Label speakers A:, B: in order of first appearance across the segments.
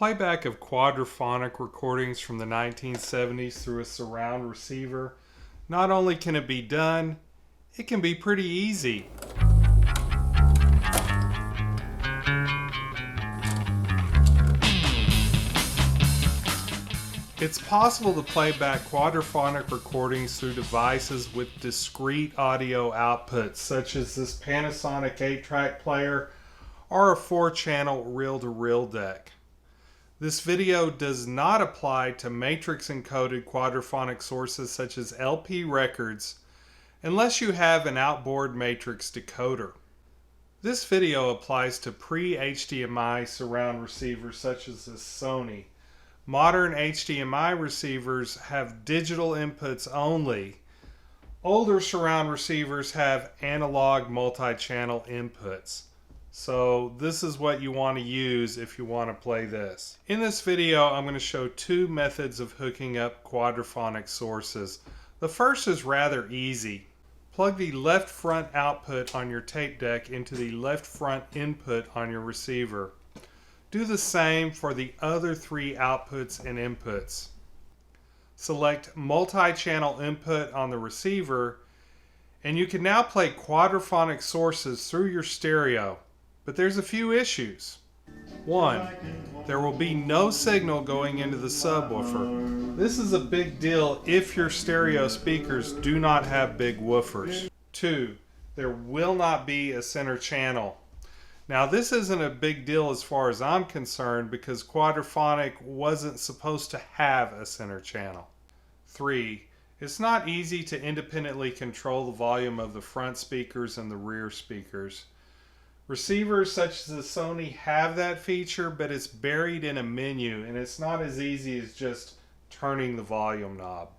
A: Playback of quadraphonic recordings from the 1970s through a surround receiver. Not only can it be done, it can be pretty easy. It's possible to play back quadraphonic recordings through devices with discrete audio outputs, such as this Panasonic 8-track player or a 4-channel reel-to-reel deck. This video does not apply to matrix-encoded quadraphonic sources such as LP records unless you have an outboard matrix decoder. This video applies to pre-HDMI surround receivers such as the Sony. Modern HDMI receivers have digital inputs only. Older surround receivers have analog multi-channel inputs. So this is what you want to use if you want to play this. In this video, I'm going to show two methods of hooking up quadraphonic sources. The first is rather easy. Plug the left front output on your tape deck into the left front input on your receiver. Do the same for the other three outputs and inputs. Select multi-channel input on the receiver, and you can now play quadraphonic sources through your stereo. But there's a few issues. One, there will be no signal going into the subwoofer. This is a big deal if your stereo speakers do not have big woofers. Two, there will not be a center channel. Now this isn't a big deal as far as I'm concerned because quadraphonic wasn't supposed to have a center channel. Three, it's not easy to independently control the volume of the front speakers and the rear speakers. Receivers such as the Sony have that feature, but it's buried in a menu and it's not as easy as just turning the volume knob.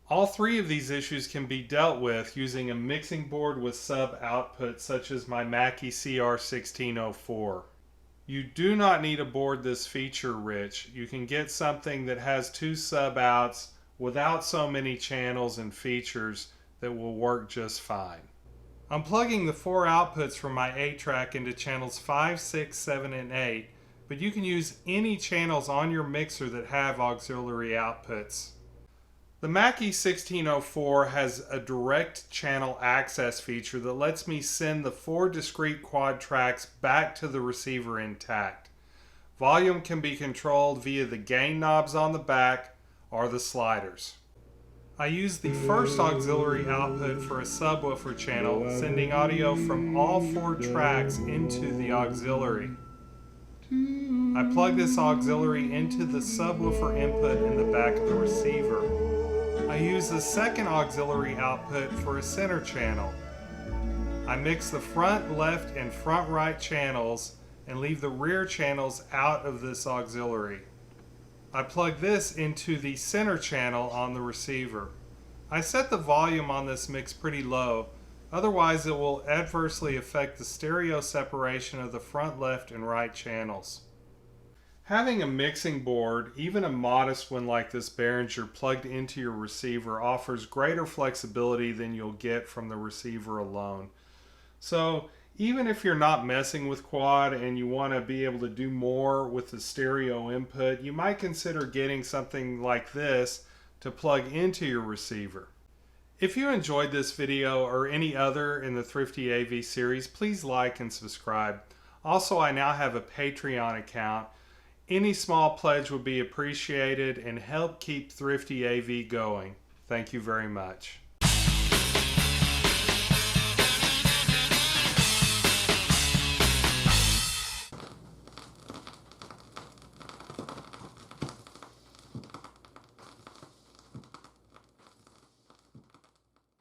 A: All three of these issues can be dealt with using a mixing board with sub output such as my Mackie CR1604. You do not need a board this feature rich. You can get something that has two sub outs without so many channels and features that will work just fine. I'm plugging the 4 outputs from my 8-track into channels 5, 6, 7, and 8, but you can use any channels on your mixer that have auxiliary outputs. The Mackie 1604 has a direct channel access feature that lets me send the 4 discrete quad tracks back to the receiver intact. Volume can be controlled via the gain knobs on the back or the sliders. I use the first auxiliary output for a subwoofer channel, sending audio from all 4 tracks into the auxiliary. I plug this auxiliary into the subwoofer input in the back of the receiver. I use the second auxiliary output for a center channel. I mix the front left and front right channels and leave the rear channels out of this auxiliary. I plug this into the center channel on the receiver. I set the volume on this mix pretty low, otherwise it will adversely affect the stereo separation of the front left and right channels. Having a mixing board, even a modest one like this Behringer plugged into your receiver, offers greater flexibility than you'll get from the receiver alone. So even if you're not messing with quad and you want to be able to do more with the stereo input, you might consider getting something like this to plug into your receiver. If you enjoyed this video or any other in the ThriftyAV series, please like and subscribe. Also, I now have a Patreon account. Any small pledge would be appreciated and help keep ThriftyAV going. Thank you very much.